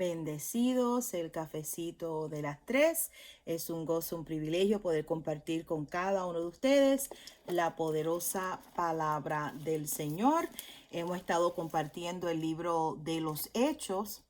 Bendecidos, el cafecito de las 3. Es un gozo, un privilegio poder compartir con cada uno de ustedes la poderosa palabra del Señor. Hemos estado compartiendo el libro de los hechos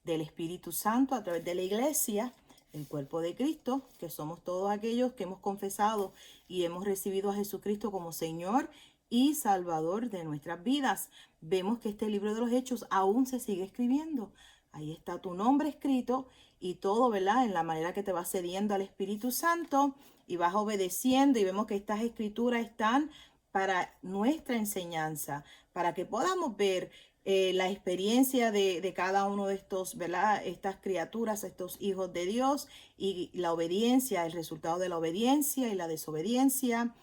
del Espíritu Santo a través de la iglesia, el cuerpo de Cristo, que somos todos aquellos que hemos confesado y hemos recibido a Jesucristo como Señor y Salvador de nuestras vidas. Vemos que este libro de los Hechos aún se sigue escribiendo. Ahí está tu nombre escrito y todo, ¿verdad? En la manera que te vas cediendo al Espíritu Santo y vas obedeciendo, y vemos que estas escrituras están para nuestra enseñanza, para que podamos ver la experiencia de cada uno de estos, ¿verdad? Estas criaturas, estos hijos de Dios, y la obediencia, el resultado de la obediencia y la desobediencia,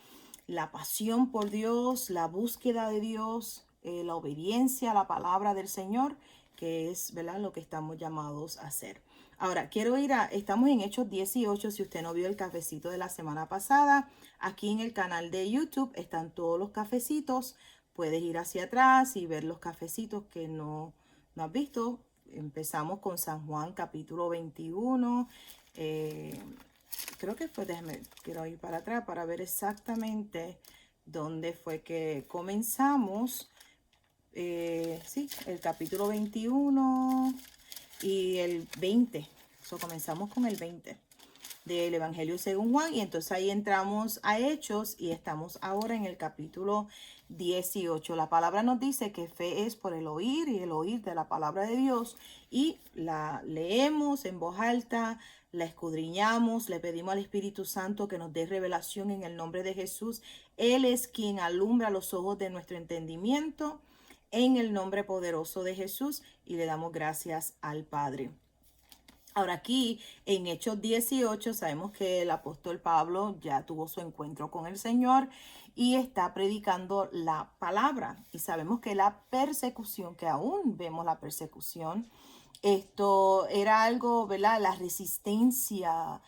la pasión por Dios, la búsqueda de Dios, la obediencia a la palabra del Señor, que es, ¿verdad?, lo que estamos llamados a hacer. Ahora, estamos en Hechos 18, si usted no vio el cafecito de la semana pasada, aquí en el canal de YouTube están todos los cafecitos. Puedes ir hacia atrás y ver los cafecitos que no has visto. Empezamos con San Juan capítulo 21. Creo que fue, quiero ir para atrás para ver exactamente dónde fue que comenzamos. Sí, el capítulo 21 y el 20. Comenzamos con el 20 del Evangelio según Juan, y entonces ahí entramos a Hechos y estamos ahora en el capítulo 18. La palabra nos dice que fe es por el oír, y el oír de la palabra de Dios, y la leemos en voz alta, la escudriñamos, le pedimos al Espíritu Santo que nos dé revelación en el nombre de Jesús. Él es quien alumbra los ojos de nuestro entendimiento, en el nombre poderoso de Jesús, y le damos gracias al Padre. Ahora, aquí en Hechos 18 sabemos que el apóstol Pablo ya tuvo su encuentro con el Señor y está predicando la palabra. Y sabemos que la persecución, que aún vemos la persecución, esto era algo, ¿verdad? La resistencia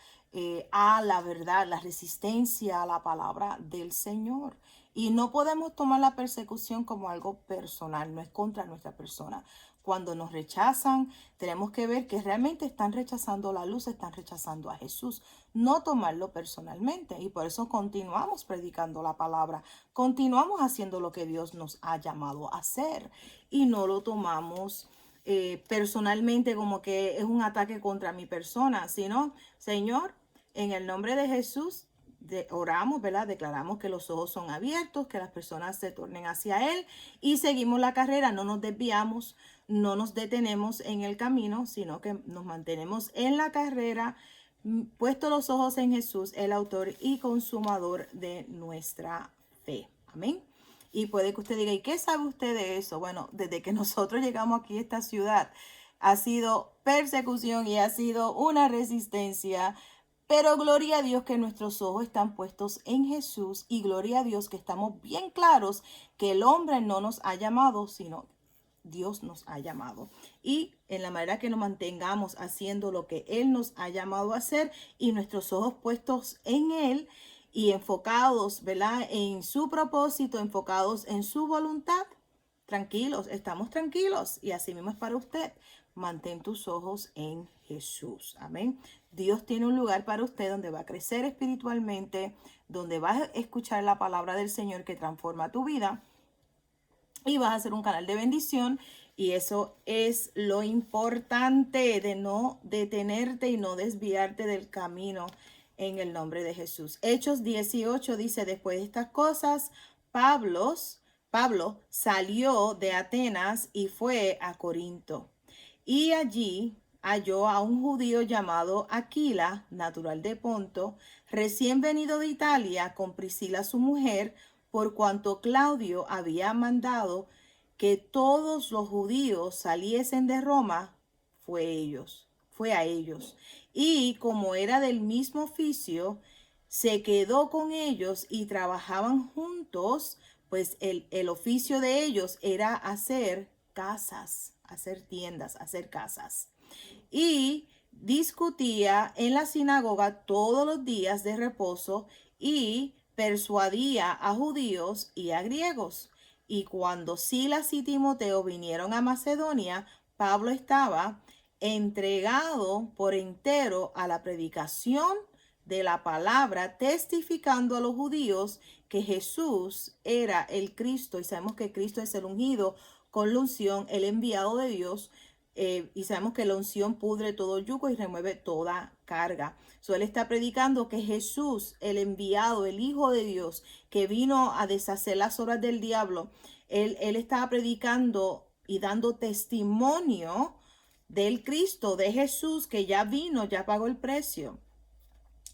a la verdad, la resistencia a la palabra del Señor. Y no podemos tomar la persecución como algo personal, no es contra nuestra persona. Cuando nos rechazan, tenemos que ver que realmente están rechazando la luz, están rechazando a Jesús, no tomarlo personalmente. Y por eso continuamos predicando la palabra, continuamos haciendo lo que Dios nos ha llamado a hacer, y no lo tomamos personalmente como que es un ataque contra mi persona, sino, Señor, en el nombre de Jesús, oramos, ¿verdad? Declaramos que los ojos son abiertos, que las personas se tornen hacia Él, y seguimos la carrera, no nos desviamos, no nos detenemos en el camino, sino que nos mantenemos en la carrera, puestos los ojos en Jesús, el autor y consumador de nuestra fe. Amén. Y puede que usted diga, ¿y qué sabe usted de eso? Bueno, desde que nosotros llegamos aquí a esta ciudad, ha sido persecución y ha sido una resistencia. Pero gloria a Dios que nuestros ojos están puestos en Jesús, y gloria a Dios que estamos bien claros que el hombre no nos ha llamado, sino Dios nos ha llamado. Y en la manera que nos mantengamos haciendo lo que Él nos ha llamado a hacer, y nuestros ojos puestos en Él y enfocados, ¿verdad?, en su propósito, enfocados en su voluntad, tranquilos, estamos tranquilos. Y así mismo es para usted. Mantén tus ojos en Jesús. Amén. Dios tiene un lugar para usted donde va a crecer espiritualmente, donde vas a escuchar la palabra del Señor que transforma tu vida, y vas a ser un canal de bendición. Y eso es lo importante, de no detenerte y no desviarte del camino, en el nombre de Jesús. Hechos 18 dice: después de estas cosas, Pablo salió de Atenas y fue a Corinto. Y allí halló a un judío llamado Aquila, natural de Ponto, recién venido de Italia, con Priscila su mujer, por cuanto Claudio había mandado que todos los judíos saliesen de Roma. Fue a ellos. Y como era del mismo oficio, se quedó con ellos y trabajaban juntos, pues el oficio de ellos era hacer casas, hacer tiendas, hacer casas. Y discutía en la sinagoga todos los días de reposo, y persuadía a judíos y a griegos. Y cuando Silas y Timoteo vinieron a Macedonia, Pablo estaba entregado por entero a la predicación de la palabra, testificando a los judíos que Jesús era el Cristo, y sabemos que Cristo es el ungido con la unción, el enviado de Dios, y sabemos que la unción pudre todo yugo y remueve toda carga. So, él está predicando que Jesús, el enviado, el Hijo de Dios, que vino a deshacer las obras del diablo, él estaba predicando y dando testimonio del Cristo, de Jesús, que ya vino, ya pagó el precio.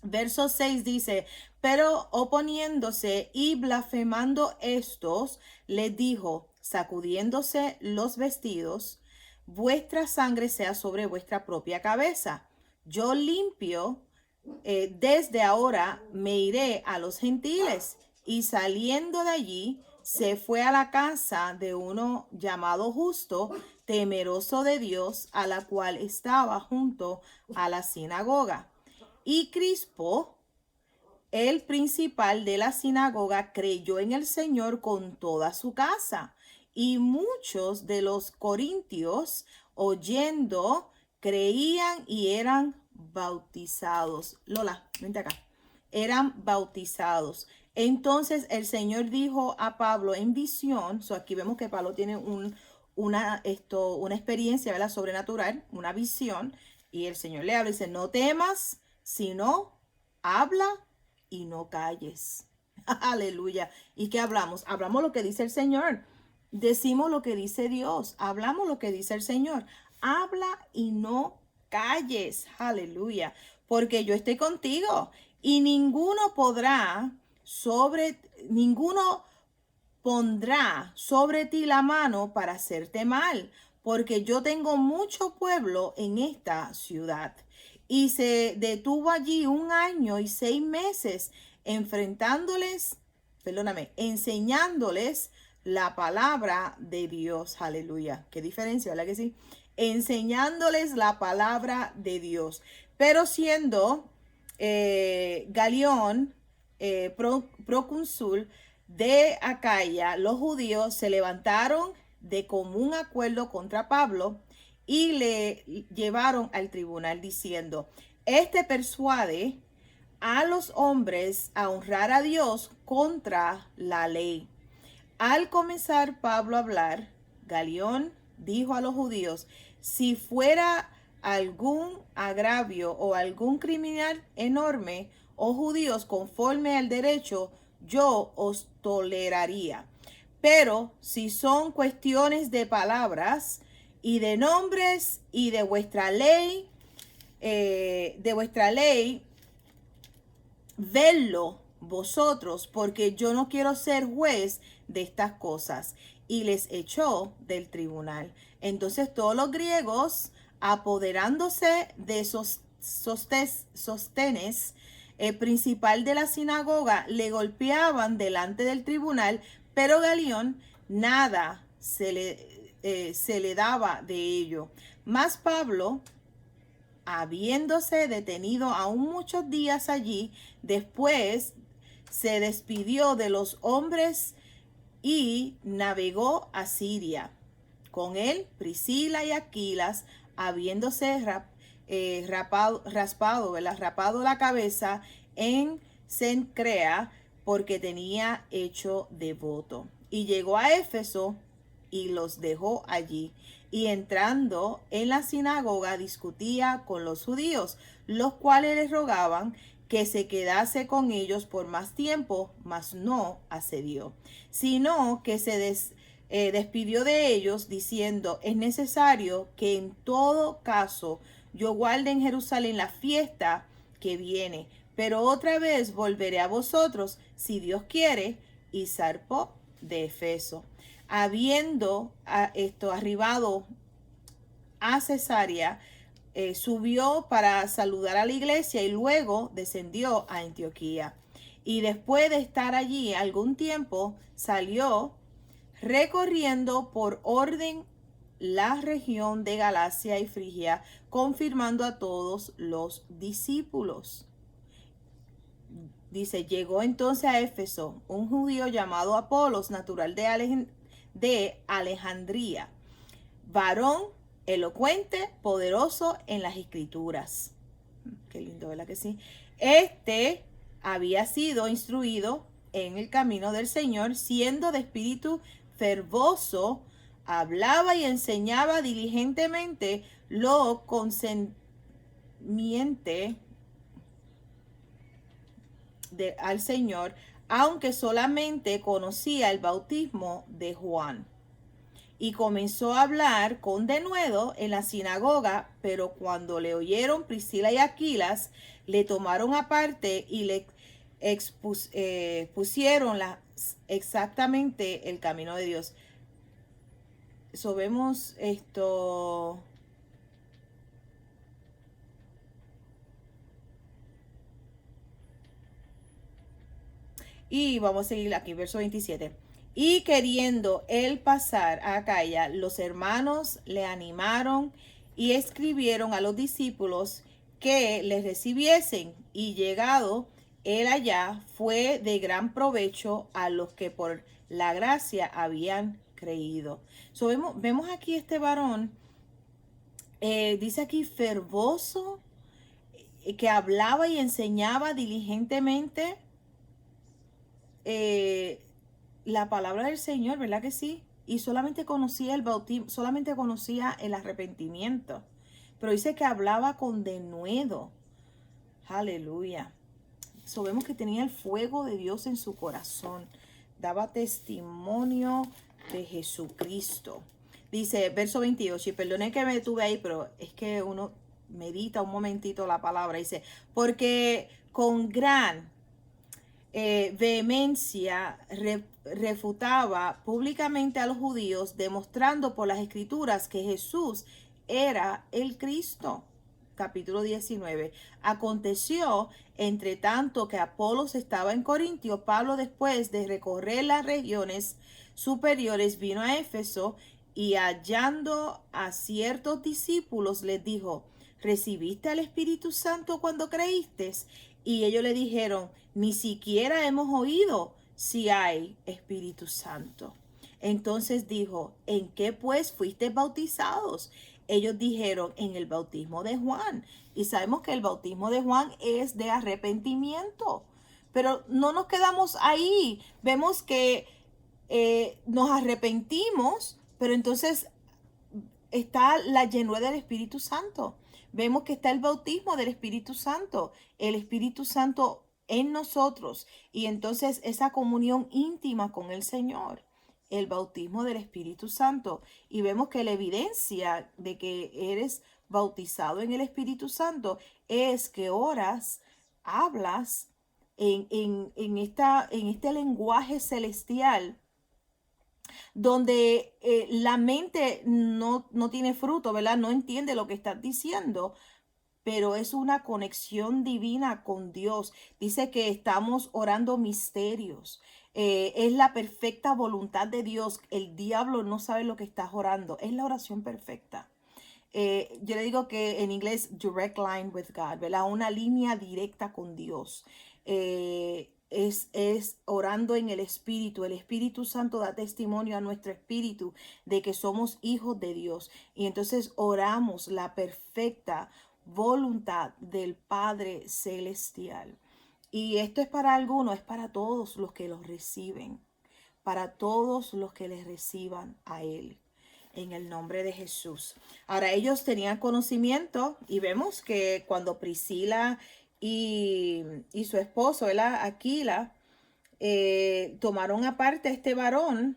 Verso 6 dice, pero oponiéndose y blasfemando estos, les dijo, sacudiéndose los vestidos, vuestra sangre sea sobre vuestra propia cabeza. Yo limpio, desde ahora me iré a los gentiles. Y saliendo de allí, se fue a la casa de uno llamado Justo, temeroso de Dios, a la cual estaba junto a la sinagoga. Y Crispo, el principal de la sinagoga, creyó en el Señor con toda su casa. Y muchos de los corintios, oyendo, creían y eran bautizados. Lola, vente acá. Eran bautizados. Entonces el Señor dijo a Pablo en visión, aquí vemos que Pablo tiene una experiencia, ¿verdad?, sobrenatural, una visión, y el Señor le habla y dice, no temas, sino habla y no calles. Aleluya. ¿Y qué hablamos? Hablamos lo que dice el Señor. Decimos lo que dice Dios. Hablamos lo que dice el Señor. Habla y no calles. Aleluya. Porque yo estoy contigo y ninguno pondrá sobre ti la mano para hacerte mal, porque yo tengo mucho pueblo en esta ciudad. Y se detuvo allí 1 año y 6 meses enseñándoles la palabra de Dios. Aleluya. Qué diferencia, ¿verdad que sí? Enseñándoles la palabra de Dios. Pero siendo Galión procónsul de Acaya, los judíos se levantaron de común acuerdo contra Pablo y le llevaron al tribunal diciendo, este persuade a los hombres a honrar a Dios contra la ley. Al comenzar Pablo a hablar, Galión dijo a los judíos, si fuera algún agravio o algún criminal enorme, oh judíos, conforme al derecho, yo os toleraría. Pero si son cuestiones de palabras y de nombres y de vuestra ley, vedlo vosotros, porque yo no quiero ser juez de estas cosas. Y les echó del tribunal. Entonces todos los griegos, apoderándose de Sóstenes, principal de la sinagoga, le golpeaban delante del tribunal, pero Galión nada se le daba de ello. Mas Pablo, habiéndose detenido aún muchos días allí, después se despidió de los hombres y navegó a Siria. Con él Priscila y Aquilas, habiéndose rapado la cabeza en Cencrea, porque tenía hecho devoto. Y llegó a Éfeso y los dejó allí. Y entrando en la sinagoga discutía con los judíos, los cuales les rogaban que se quedase con ellos por más tiempo, mas no accedió, sino que se despidió de ellos diciendo, es necesario que en todo caso yo guarde en Jerusalén la fiesta que viene, pero otra vez volveré a vosotros, si Dios quiere, y zarpó de Efeso. Habiendo arribado a Cesarea, subió para saludar a la iglesia y luego descendió a Antioquía. Y después de estar allí algún tiempo, salió recorriendo por orden la región de Galacia y Frigia, confirmando a todos los discípulos. Dice, llegó entonces a Éfeso un judío llamado Apolos, natural de Alejandría, varón elocuente, poderoso en las escrituras. Qué lindo, ¿verdad que sí? Este había sido instruido en el camino del Señor, siendo de espíritu fervoroso, hablaba y enseñaba diligentemente lo concerniente al Señor, aunque solamente conocía el bautismo de Juan. Y comenzó a hablar con denuedo en la sinagoga, pero cuando le oyeron Priscila y Aquilas, le tomaron aparte y le pusieron exactamente el camino de Dios. So, vemos esto. Y vamos a seguir aquí, verso 27. Y queriendo él pasar a Acaya, los hermanos le animaron y escribieron a los discípulos que les recibiesen. Y llegado él allá, fue de gran provecho a los que por la gracia habían creído. So, vemos aquí este varón, dice aquí fervoso, que hablaba y enseñaba diligentemente la palabra del Señor, ¿verdad que sí? Y solamente conocía el bautismo, solamente conocía el arrepentimiento. Pero dice que hablaba con denuedo. Aleluya. Vemos que tenía el fuego de Dios en su corazón. Daba testimonio de Jesucristo. Dice, verso 28, y perdone que me detuve ahí, pero es que uno medita un momentito la palabra. Dice, porque con gran vehemencia refutaba públicamente a los judíos, demostrando por las escrituras que Jesús era el Cristo. Capítulo 19. Aconteció, entre tanto que Apolos estaba en Corintio, Pablo, después de recorrer las regiones superiores, vino a Éfeso y hallando a ciertos discípulos les dijo, ¿recibiste al Espíritu Santo cuando creíste? Y ellos le dijeron, ni siquiera hemos oído si hay Espíritu Santo. Entonces dijo, ¿en qué pues fuisteis bautizados? Ellos dijeron, en el bautismo de Juan. Y sabemos que el bautismo de Juan es de arrepentimiento. Pero no nos quedamos ahí. Vemos que nos arrepentimos, pero entonces está la llenura del Espíritu Santo. Vemos que está el bautismo del Espíritu Santo, el Espíritu Santo en nosotros y entonces esa comunión íntima con el Señor, el bautismo del Espíritu Santo. Y vemos que la evidencia de que eres bautizado en el Espíritu Santo es que oras, hablas en este lenguaje celestial donde la mente no tiene fruto, ¿verdad? No entiende lo que estás diciendo, pero es una conexión divina con Dios. Dice que estamos orando misterios. Es la perfecta voluntad de Dios. El diablo no sabe lo que estás orando. Es la oración perfecta. Yo le digo que en inglés, direct line with God, ¿verdad? Una línea directa con Dios. Es orando en el Espíritu. El Espíritu Santo da testimonio a nuestro espíritu de que somos hijos de Dios. Y entonces oramos la perfecta voluntad del Padre Celestial. Y esto es para algunos, es para todos los que los reciben, para todos los que les reciban a Él, en el nombre de Jesús. Ahora ellos tenían conocimiento y vemos que cuando Priscila y su esposo, Aquila, tomaron aparte a este varón,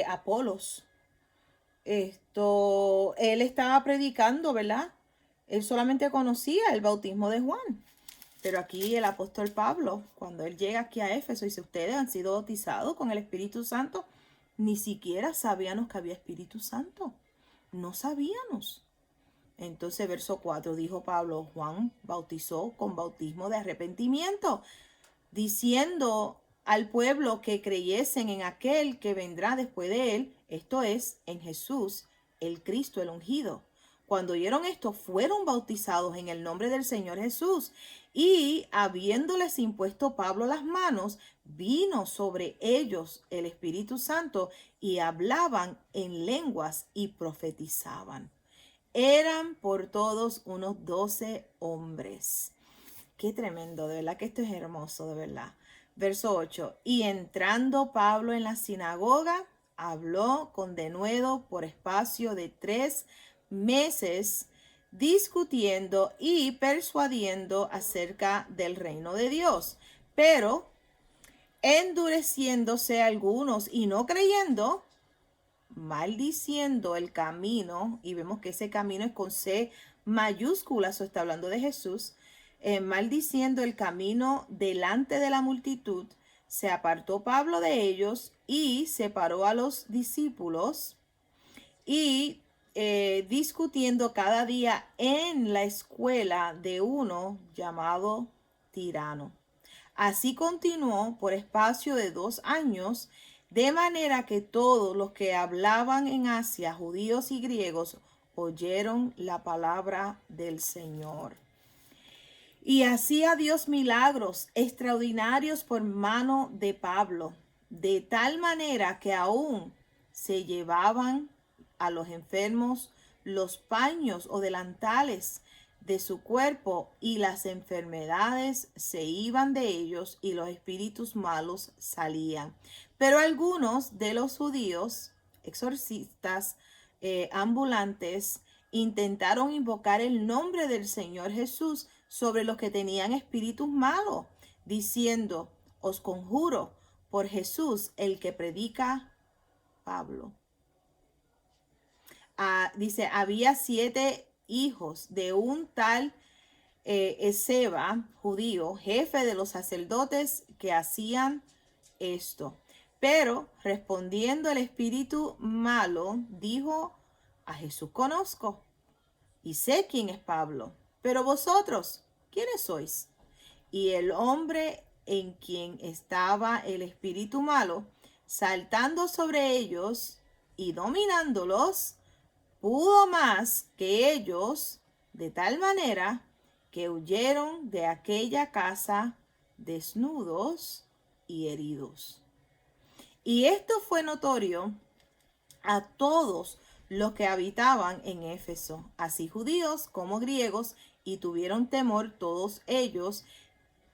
Apolos. Él estaba predicando, ¿verdad? Él solamente conocía el bautismo de Juan. Pero aquí el apóstol Pablo, cuando él llega aquí a Éfeso, dice, ustedes han sido bautizados con el Espíritu Santo. Ni siquiera sabíamos que había Espíritu Santo. No sabíamos. Entonces, verso 4, dijo Pablo, Juan bautizó con bautismo de arrepentimiento, diciendo al pueblo que creyesen en aquel que vendrá después de él, esto es, en Jesús, el Cristo, el ungido. Cuando oyeron esto, fueron bautizados en el nombre del Señor Jesús. Y habiéndoles impuesto Pablo las manos, vino sobre ellos el Espíritu Santo y hablaban en lenguas y profetizaban. Eran por todos unos 12 hombres. Qué tremendo, de verdad que esto es hermoso, de verdad. Verso 8. Y entrando Pablo en la sinagoga, habló con denuedo por espacio de 3 meses, discutiendo y persuadiendo acerca del reino de Dios. Pero endureciéndose algunos y no creyendo, maldiciendo el camino, y vemos que ese camino es con C mayúscula, eso está hablando de Jesús, maldiciendo el camino delante de la multitud, se apartó Pablo de ellos y separó a los discípulos y discutiendo cada día en la escuela de uno llamado Tirano. Así continuó por espacio de 2 años, de manera que todos los que hablaban en Asia, judíos y griegos, oyeron la palabra del Señor. Y hacía Dios milagros extraordinarios por mano de Pablo, de tal manera que aún se llevaban a los enfermos los paños o delantales de su cuerpo, y las enfermedades se iban de ellos y los espíritus malos salían. Pero algunos de los judíos, exorcistas, ambulantes, intentaron invocar el nombre del Señor Jesús sobre los que tenían espíritus malos, diciendo: os conjuro por Jesús, el que predica Pablo. Dice, había 7 hijos de un tal Esceva, judío, jefe de los sacerdotes, que hacían esto. Pero respondiendo el espíritu malo, dijo: a Jesús conozco y sé quién es Pablo, pero vosotros, ¿quiénes sois? Y el hombre en quien estaba el espíritu malo, saltando sobre ellos y dominándolos, pudo más que ellos, de tal manera que huyeron de aquella casa desnudos y heridos. Y esto fue notorio a todos los que habitaban en Éfeso, así judíos como griegos, y tuvieron temor todos ellos,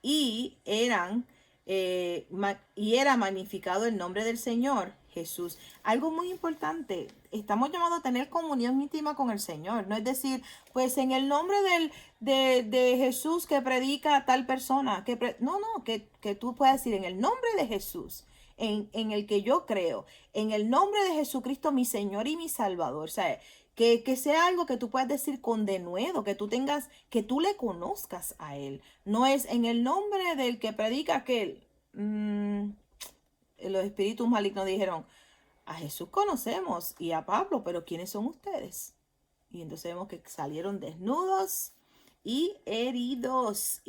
y era magnificado el nombre del Señor Jesús. Algo muy importante, estamos llamados a tener comunión íntima con el Señor. No es decir, pues en el nombre de Jesús que predica a tal persona, no, que tú puedas decir en el nombre de Jesús, en el que yo creo, en el nombre de Jesucristo, mi Señor y mi Salvador. O sea, que sea algo que tú puedas decir con denuedo, que tú tengas, que tú le conozcas a Él. No es en el nombre del que predica aquel. Los espíritus malignos dijeron: a Jesús conocemos y a Pablo, pero ¿quiénes son ustedes? Y entonces vemos que salieron desnudos y heridos,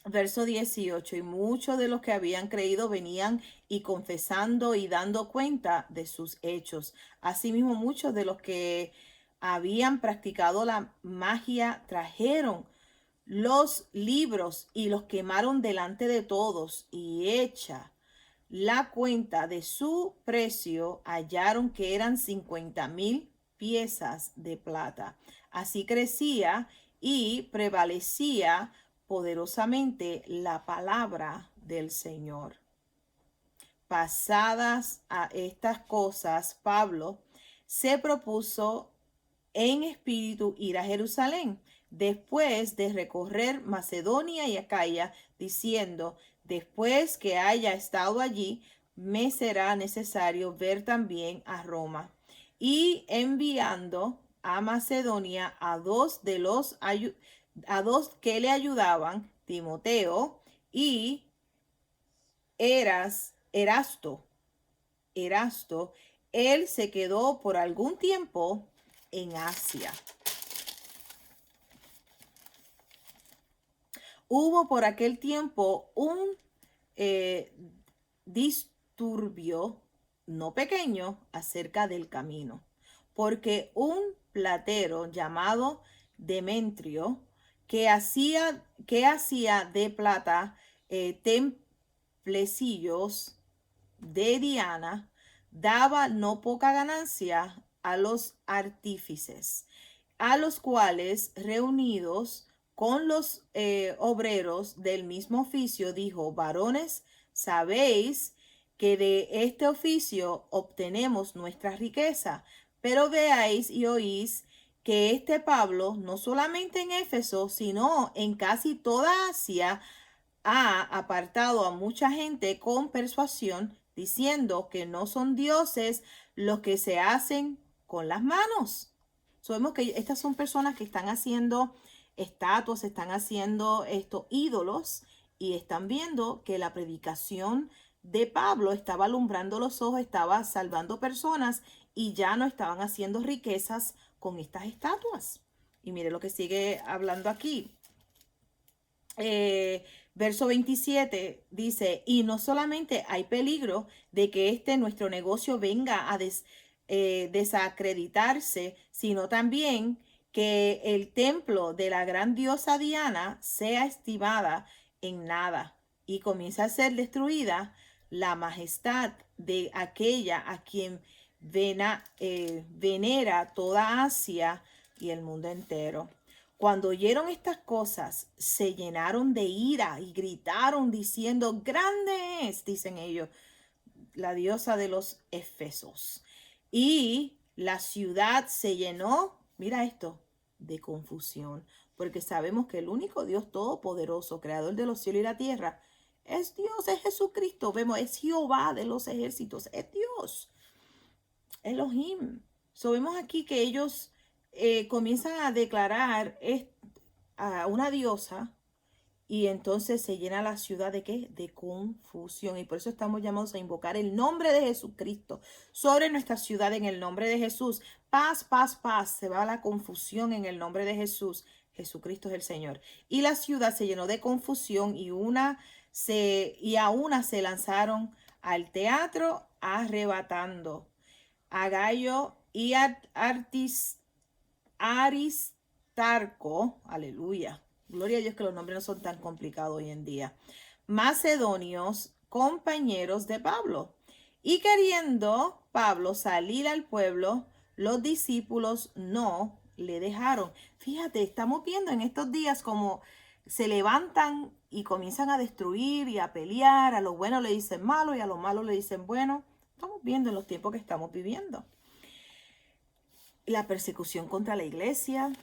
Verso 18, y muchos de los que habían creído venían y confesando y dando cuenta de sus hechos. Asimismo, muchos de los que habían practicado la magia trajeron los libros y los quemaron delante de todos, y hecha la cuenta de su precio, hallaron que eran 50,000 piezas de plata. Así crecía y prevalecía poderosamente la palabra del Señor. Pasadas a estas cosas, Pablo se propuso en espíritu ir a Jerusalén, después de recorrer Macedonia y Acaya, diciendo: después que haya estado allí, me será necesario ver también a Roma. Y enviando a Macedonia a dos que le ayudaban, Timoteo y Erasto, él se quedó por algún tiempo en Asia. Hubo por aquel tiempo un disturbio no pequeño acerca del camino, porque un platero llamado Demetrio, que hacía de plata templecillos de Diana, daba no poca ganancia a los artífices, a los cuales, reunidos con los obreros del mismo oficio, dijo: varones, sabéis que de este oficio obtenemos nuestra riqueza, pero veáis y oís que este Pablo, no solamente en Éfeso, sino en casi toda Asia, ha apartado a mucha gente con persuasión, diciendo que no son dioses los que se hacen con las manos. Sabemos que estas son personas que están haciendo estatuas, están haciendo estos ídolos, y están viendo que la predicación de Pablo estaba alumbrando los ojos, estaba salvando personas, y ya no estaban haciendo riquezas con estas estatuas. Y mire lo que sigue hablando aquí. Verso 27 dice: y no solamente hay peligro de que nuestro negocio venga a desacreditarse, sino también que el templo de la gran diosa Diana sea estimada en nada y comienza a ser destruida la majestad de aquella a quien venera toda Asia y el mundo entero. Cuando oyeron estas cosas, se llenaron de ira y gritaron diciendo: grande es, dicen ellos, la diosa de los Efesos. Y la ciudad se llenó, mira esto, de confusión, porque sabemos que el único Dios todopoderoso, creador de los cielos y la tierra, es Dios, es Jesucristo. Vemos, es Jehová de los ejércitos, es Dios, Elohim. Vemos aquí que ellos comienzan a declarar a una diosa, y entonces se llena la ciudad ¿de qué? De confusión. Y por eso estamos llamados a invocar el nombre de Jesucristo sobre nuestra ciudad en el nombre de Jesús. Paz, paz, paz. Se va la confusión en el nombre de Jesús. Jesucristo es el Señor. Y la ciudad se llenó de confusión, y a una se lanzaron al teatro arrebatando a Gallo y Aristarco, aleluya, gloria a Dios que los nombres no son tan complicados hoy en día, macedonios, compañeros de Pablo. Y queriendo Pablo salir al pueblo, los discípulos no le dejaron. Fíjate, estamos viendo en estos días como se levantan y comienzan a destruir y a pelear. A los buenos le dicen malo y a los malos le dicen bueno. Estamos viendo en los tiempos que estamos viviendo. La persecución contra la iglesia.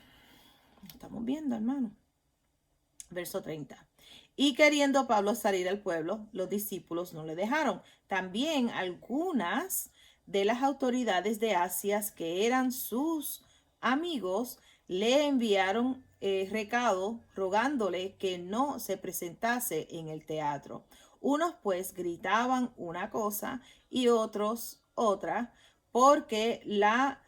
Estamos viendo, hermano. Verso 30. Y queriendo Pablo salir al pueblo, los discípulos no le dejaron. También algunas de las autoridades de Asia, que eran sus amigos, le enviaron recado rogándole que no se presentase en el teatro. Unos pues gritaban una cosa y otros otra, porque la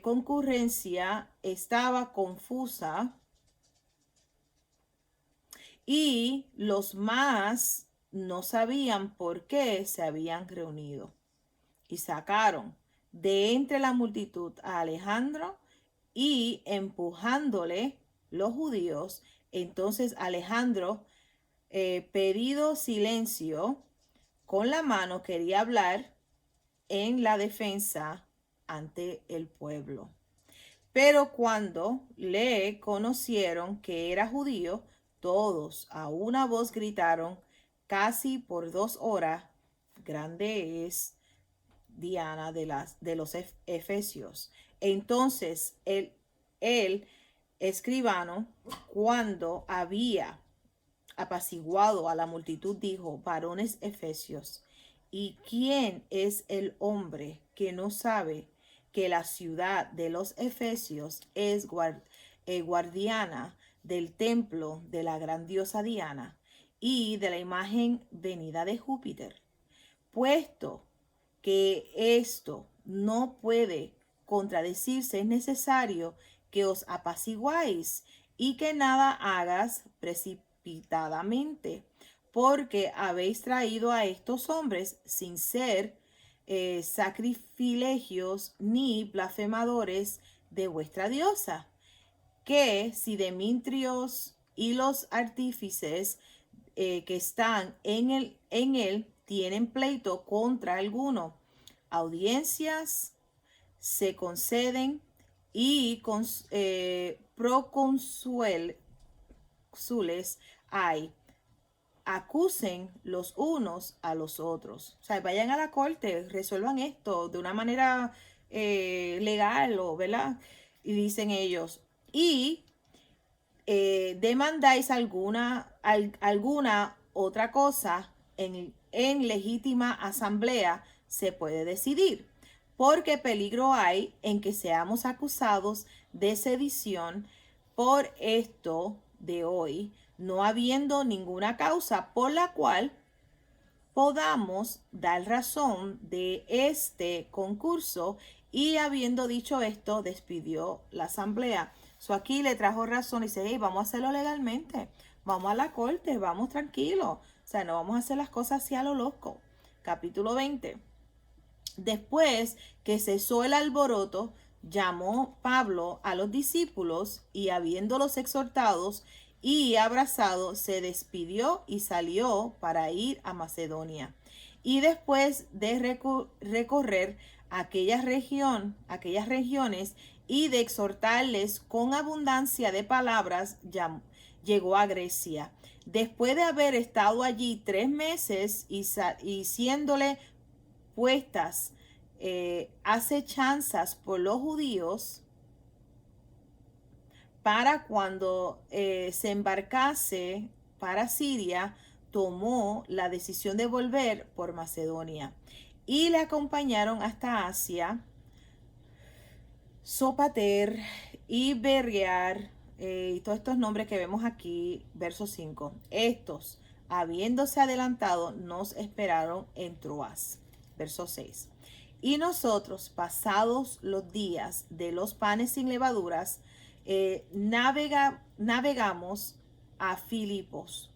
concurrencia estaba confusa, y los más no sabían por qué se habían reunido. Y sacaron de entre la multitud a Alejandro, y empujándole los judíos, entonces Alejandro, pedido silencio, con la mano quería hablar en la defensa ante el pueblo. Pero cuando le conocieron que era judío, todos a una voz gritaron casi por 2 horas: grande es Diana de los Efesios. Entonces el escribano, cuando había apaciguado a la multitud, dijo: varones efesios, ¿y quién es el hombre que no sabe que la ciudad de los Efesios es guardiana del templo de la gran diosa Diana y de la imagen venida de Júpiter? Puesto que esto no puede contradecirse, es necesario que os apaciguáis y que nada hagas precipitadamente, porque habéis traído a estos hombres sin ser sacrilegios ni blasfemadores de vuestra diosa, que si Demetrios y los artífices que están en él tienen pleito contra alguno, audiencias se conceden y procónsules hay, acusen los unos a los otros. O sea, vayan a la corte, resuelvan esto de una manera legal, o, ¿verdad? Y dicen ellos, y demandáis alguna otra cosa en legítima asamblea, se puede decidir, porque peligro hay en que seamos acusados de sedición por esto de hoy, no habiendo ninguna causa por la cual podamos dar razón de este concurso. Y habiendo dicho esto, despidió la asamblea. Aquí le trajo razón y dice, hey, vamos a hacerlo legalmente, vamos a la corte, vamos tranquilos, o sea, no vamos a hacer las cosas así a lo loco. Capítulo 20. Después que cesó el alboroto, llamó Pablo a los discípulos y, habiéndolos exhortados y abrazado, se despidió y salió para ir a Macedonia. Y después de recorrer aquellas regiones y de exhortarles con abundancia de palabras, llegó a Grecia. Después de haber estado allí 3 meses y siéndole puestas acechanzas por los judíos, para cuando se embarcase para Siria, tomó la decisión de volver por Macedonia. Y le acompañaron hasta Asia, Sopater y Berrear, y todos estos nombres que vemos aquí, verso 5. Estos, habiéndose adelantado, nos esperaron en Troas. Verso 6. Y nosotros, pasados los días de los panes sin levaduras, navegamos a Filipos,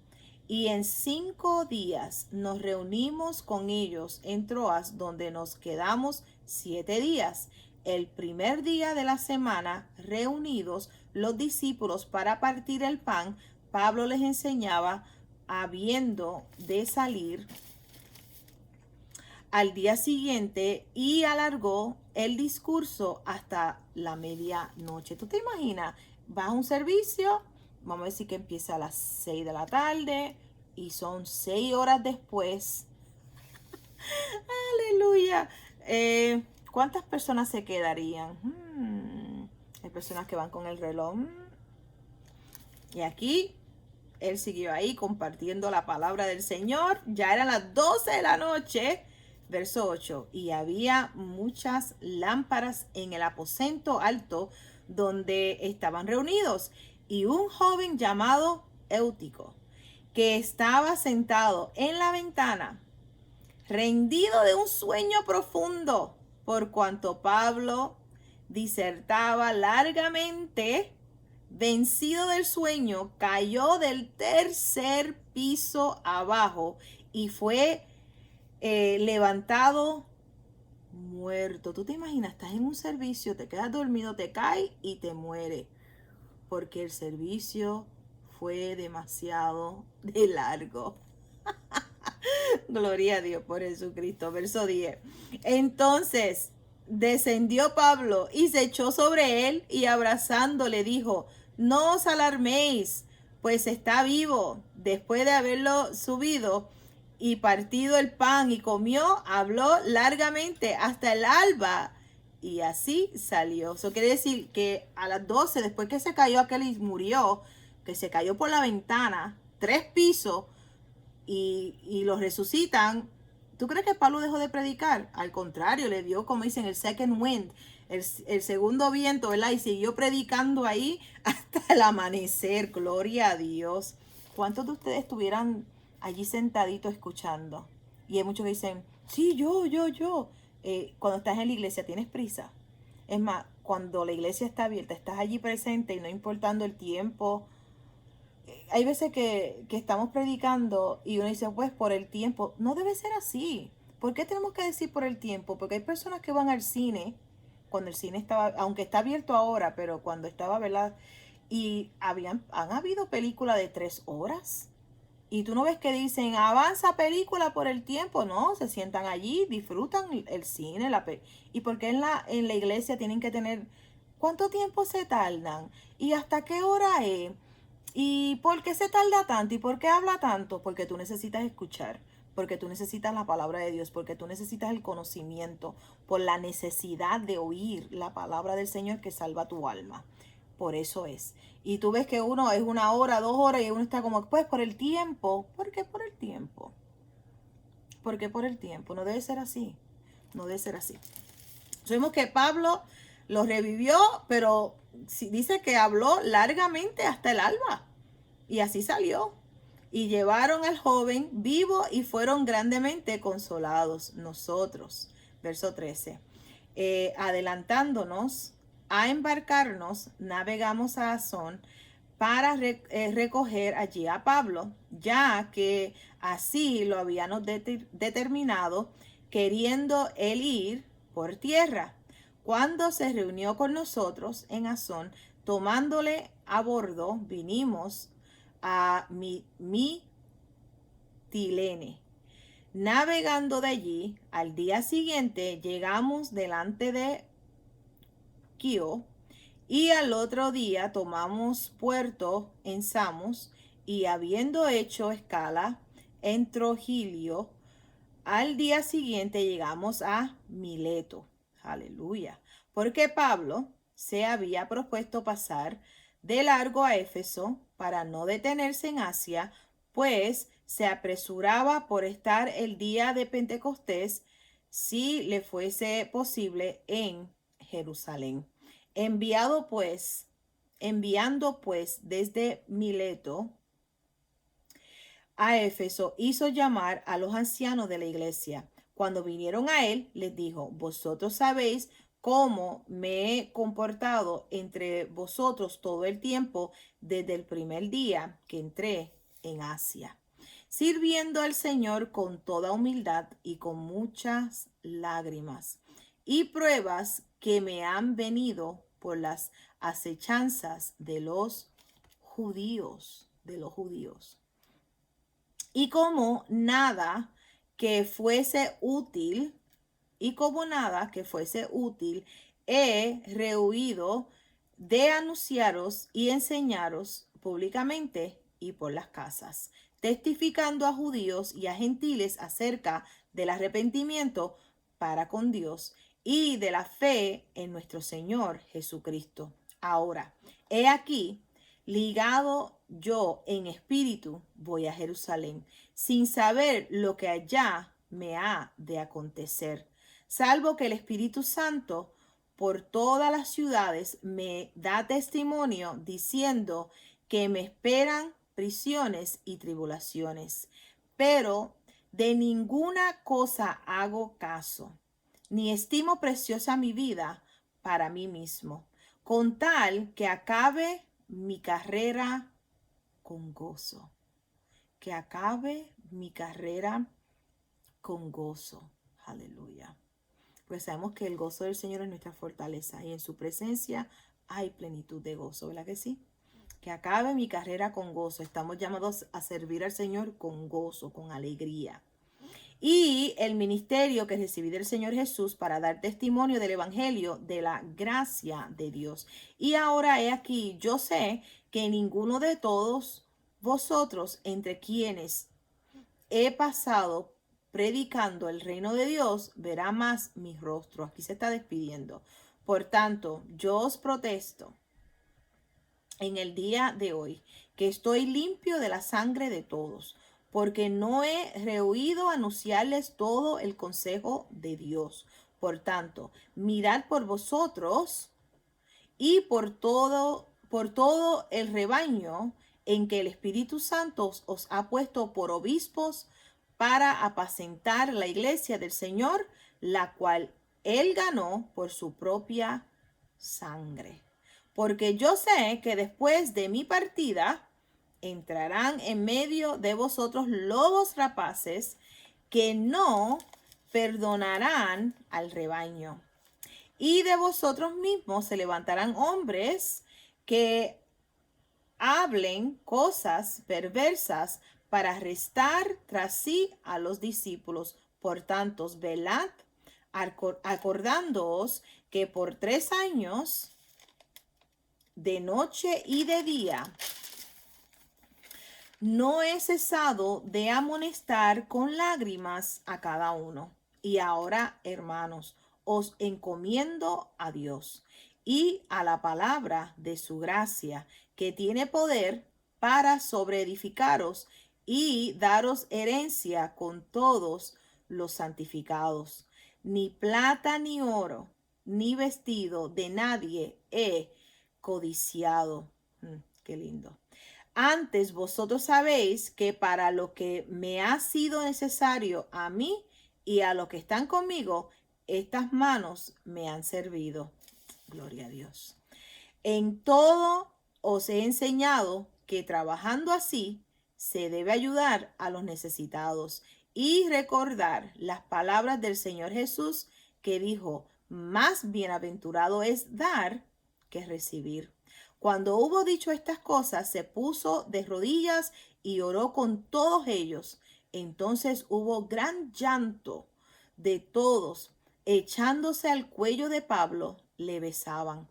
y en 5 días nos reunimos con ellos en Troas, donde nos quedamos 7 días. El primer día de la semana, reunidos los discípulos para partir el pan, Pablo les enseñaba, habiendo de salir al día siguiente, y alargó el discurso hasta la medianoche. ¿Tú te imaginas? Vas a un servicio, vamos a decir que empieza a las 6 de la tarde y son 6 horas después. Aleluya. ¿Cuántas personas se quedarían? Hay personas que van con el reloj. Y aquí él siguió ahí compartiendo la palabra del Señor. Ya eran las 12 de la noche. Verso 8. Y había muchas lámparas en el aposento alto donde estaban reunidos. Y un joven llamado Eutico, que estaba sentado en la ventana, rendido de un sueño profundo, por cuanto Pablo disertaba largamente, vencido del sueño, cayó del 3er piso abajo y fue levantado muerto. ¿Tú te imaginas? Estás en un servicio, te quedas dormido, te caes y te mueres, porque el servicio fue demasiado de largo. Gloria a Dios por Jesucristo. Verso 10. Entonces descendió Pablo y se echó sobre él, y abrazándole dijo, no os alarméis, pues está vivo. Después de haberlo subido y partido el pan y comió, habló largamente hasta el alba, y así salió. Eso quiere decir que a las 12, después que se cayó aquel y murió, que se cayó por la ventana, 3 pisos, y los resucitan. ¿Tú crees que Pablo dejó de predicar? Al contrario, le dio, como dicen, el second wind, el segundo viento, ¿verdad? Y siguió predicando ahí hasta el amanecer. Gloria a Dios. ¿Cuántos de ustedes estuvieran allí sentaditos escuchando? Y hay muchos que dicen, sí, yo. Cuando estás en la iglesia, ¿tienes prisa? Es más, cuando la iglesia está abierta, estás allí presente y no importando el tiempo. Hay veces que estamos predicando y uno dice, pues por el tiempo. No debe ser así. ¿Por qué tenemos que decir por el tiempo? Porque hay personas que van al cine, cuando el cine estaba, aunque está abierto ahora, pero cuando estaba, ¿verdad? Y han habido películas de 3 horas. Y tú no ves que dicen, avanza película por el tiempo. No, se sientan allí, disfrutan el cine. ¿Y por qué en la iglesia tienen que tener, cuánto tiempo se tardan? ¿Y hasta qué hora es? ¿Y por qué se tarda tanto? ¿Y por qué habla tanto? Porque tú necesitas escuchar, porque tú necesitas la palabra de Dios, porque tú necesitas el conocimiento, por la necesidad de oír la palabra del Señor que salva tu alma. Por eso es. Y tú ves que uno es 1 hora, 2 horas y uno está como, pues por el tiempo. ¿Por qué por el tiempo? ¿Por qué por el tiempo? No debe ser así. No debe ser así. Vemos que Pablo lo revivió, pero dice que habló largamente hasta el alba. Y así salió. Y llevaron al joven vivo y fueron grandemente consolados nosotros. Verso 13. Adelantándonos a embarcarnos, navegamos a Asón para recoger allí a Pablo, ya que así lo habíamos determinado, queriendo él ir por tierra. Cuando se reunió con nosotros en Asón, tomándole a bordo, vinimos a Mitilene. Navegando de allí, al día siguiente llegamos delante de Quío, y al otro día tomamos puerto en Samos, y habiendo hecho escala en Trogilio, al día siguiente llegamos a Mileto. Aleluya. Porque Pablo se había propuesto pasar de largo a Éfeso para no detenerse en Asia, pues se apresuraba por estar el día de Pentecostés, si le fuese posible, en Jerusalén. Enviando pues desde Mileto a Éfeso, hizo llamar a los ancianos de la iglesia. Cuando vinieron a él, les dijo, vosotros sabéis cómo me he comportado entre vosotros todo el tiempo desde el primer día que entré en Asia, sirviendo al Señor con toda humildad y con muchas lágrimas y pruebas que me han venido por las acechanzas de los judíos. Y como nada que fuese útil, he rehuido de anunciaros y enseñaros públicamente y por las casas, testificando a judíos y a gentiles acerca del arrepentimiento para con Dios y de la fe en nuestro Señor Jesucristo. Ahora, he aquí, ligado yo en espíritu, voy a Jerusalén, sin saber lo que allá me ha de acontecer, salvo que el Espíritu Santo por todas las ciudades me da testimonio, diciendo que me esperan prisiones y tribulaciones. Pero de ninguna cosa hago caso, ni estimo preciosa mi vida para mí mismo, con tal que acabe mi carrera con gozo. Que acabe mi carrera con gozo. Aleluya. Pues sabemos que el gozo del Señor es nuestra fortaleza y en su presencia hay plenitud de gozo, ¿verdad que sí? Que acabe mi carrera con gozo. Estamos llamados a servir al Señor con gozo, con alegría. Y el ministerio que recibí del Señor Jesús para dar testimonio del evangelio de la gracia de Dios. Y ahora he aquí, yo sé que ninguno de todos vosotros, entre quienes he pasado predicando el reino de Dios, verá más mi rostro. Aquí se está despidiendo. Por tanto, yo os protesto en el día de hoy que estoy limpio de la sangre de todos, porque no he rehuido anunciarles todo el consejo de Dios. Por tanto, mirad por vosotros y por todo el rebaño en que el Espíritu Santo os ha puesto por obispos para apacentar la iglesia del Señor, la cual él ganó por su propia sangre. Porque yo sé que después de mi partida entrarán en medio de vosotros lobos rapaces que no perdonarán al rebaño. Y de vosotros mismos se levantarán hombres que hablen cosas perversas para arrestar tras sí a los discípulos. Por tanto, velad, acordándoos que por 3 años, de noche y de día, no he cesado de amonestar con lágrimas a cada uno. Y ahora, hermanos, os encomiendo a Dios y a la palabra de su gracia, que tiene poder para sobreedificaros y daros herencia con todos los santificados. Ni plata ni oro, ni vestido de nadie he codiciado. Qué lindo. Antes vosotros sabéis que para lo que me ha sido necesario a mí y a los que están conmigo, estas manos me han servido. Gloria a Dios. En todo os he enseñado que trabajando así se debe ayudar a los necesitados y recordar las palabras del Señor Jesús, que dijo: más bienaventurado es dar que recibir. Cuando hubo dicho estas cosas, se puso de rodillas y oró con todos ellos. Entonces hubo gran llanto de todos. Echándose al cuello de Pablo, le besaban.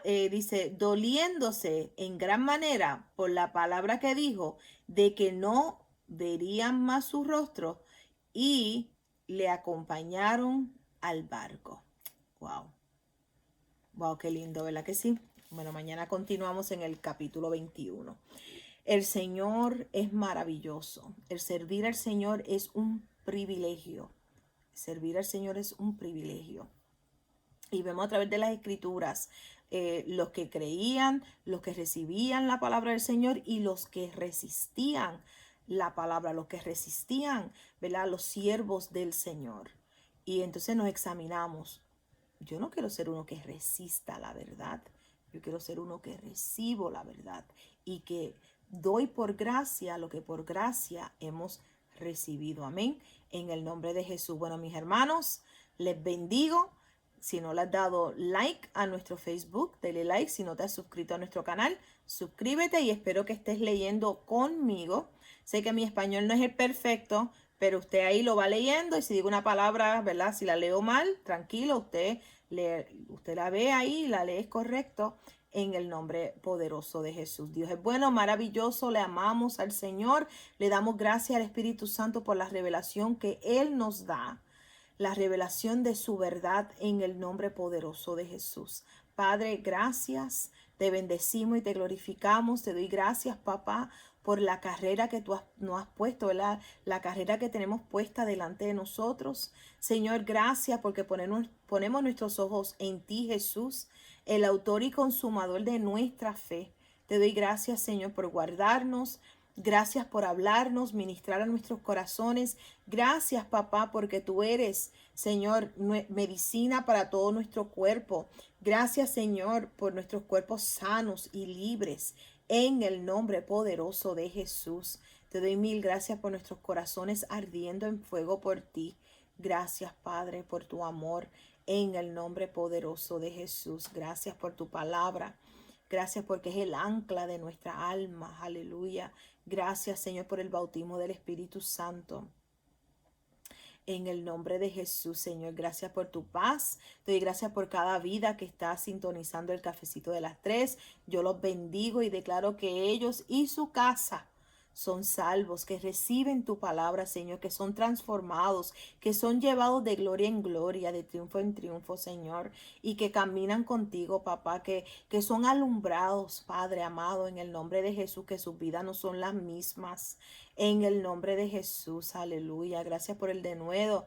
Dice, doliéndose en gran manera por la palabra que dijo, de que no verían más su rostro, y le acompañaron al barco. Wow. Wow, qué lindo, ¿verdad que sí? Bueno, mañana continuamos en el capítulo 21. El Señor es maravilloso. El servir al Señor es un privilegio. Servir al Señor es un privilegio. Y vemos a través de las escrituras los que creían, los que recibían la palabra del Señor y los que resistían la palabra, los que resistían, ¿verdad? Los siervos del Señor. Y entonces nos examinamos. Yo no quiero ser uno que resista la verdad. Yo quiero ser uno que recibo la verdad y que doy por gracia lo que por gracia hemos recibido. Amén. En el nombre de Jesús. Bueno, mis hermanos, les bendigo. Si no le has dado like a nuestro Facebook, dale like. Si no te has suscrito a nuestro canal, suscríbete, y espero que estés leyendo conmigo. Sé que mi español no es el perfecto, pero usted ahí lo va leyendo, y si digo una palabra, ¿verdad? Si la leo mal, tranquilo, usted la ve ahí, la lee correcto, en el nombre poderoso de Jesús. Dios es bueno, maravilloso, le amamos al Señor, le damos gracias al Espíritu Santo por la revelación que Él nos da, la revelación de su verdad, en el nombre poderoso de Jesús. Padre, gracias, te bendecimos y te glorificamos. Te doy gracias, papá, por la carrera que tú nos has puesto, ¿verdad? La carrera que tenemos puesta delante de nosotros. Señor, gracias porque ponemos nuestros ojos en ti, Jesús, el autor y consumador de nuestra fe. Te doy gracias, Señor, por guardarnos. Gracias por hablarnos, ministrar a nuestros corazones. Gracias, papá, porque tú eres, Señor, medicina para todo nuestro cuerpo. Gracias, Señor, por nuestros cuerpos sanos y libres, en el nombre poderoso de Jesús. Te doy mil gracias por nuestros corazones ardiendo en fuego por ti. Gracias, Padre, por tu amor, en el nombre poderoso de Jesús. Gracias por tu palabra. Gracias porque es el ancla de nuestra alma. Aleluya. Gracias, Señor, por el bautismo del Espíritu Santo. En el nombre de Jesús, Señor, gracias por tu paz. Te doy gracias por cada vida que está sintonizando el cafecito de las 3. Yo los bendigo y declaro que ellos y su casa son salvos, que reciben tu palabra, Señor, que son transformados, que son llevados de gloria en gloria, de triunfo en triunfo, Señor, y que caminan contigo, papá, que son alumbrados, Padre amado, en el nombre de Jesús, que sus vidas no son las mismas. En el nombre de Jesús, aleluya. Gracias por el denuedo,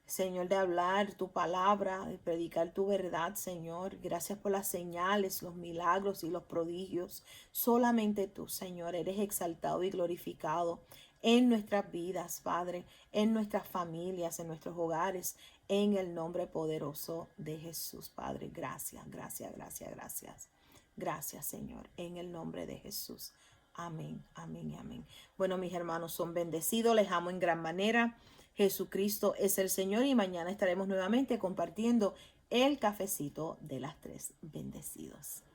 Señor, de hablar tu palabra, de predicar tu verdad, Señor. Gracias por las señales, los milagros y los prodigios. Solamente tú, Señor, eres exaltado y glorificado en nuestras vidas, Padre, en nuestras familias, en nuestros hogares, en el nombre poderoso de Jesús, Padre. Gracias, gracias, gracias, gracias. Gracias, Señor, en el nombre de Jesús. Amén, amén y amén. Bueno, mis hermanos, son bendecidos. Les amo en gran manera. Jesucristo es el Señor y mañana estaremos nuevamente compartiendo el cafecito de las 3. Bendecidos.